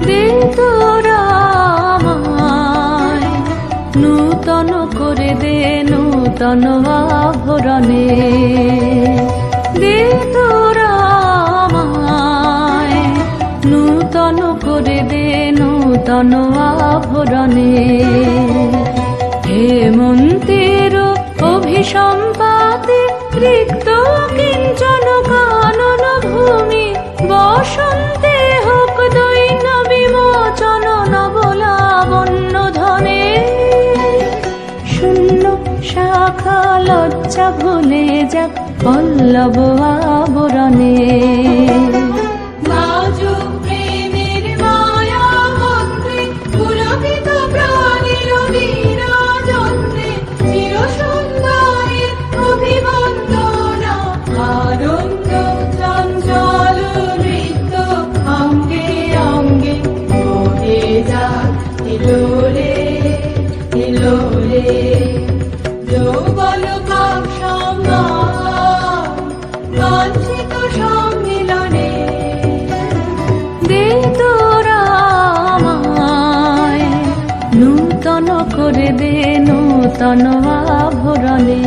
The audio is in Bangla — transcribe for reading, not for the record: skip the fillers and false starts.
দে তোরা আমায় নূতন করে দে নূতন আভরণে, দে তোরা আমায় নূতন করে দে নূতন আভরণে। হেমন্তের অভিসম্পাতে রিক্ত কিঞ্চন কানন ভূমি, বসন্তে হোক দৈন্য বিমোচন নবলাবণ্য ধনে। শূন্য শাখা লজ্জা ভুলে যাক পল্লব আবরণে। দে তোরা আমায় নূতন করে দে নূতন আভরণে।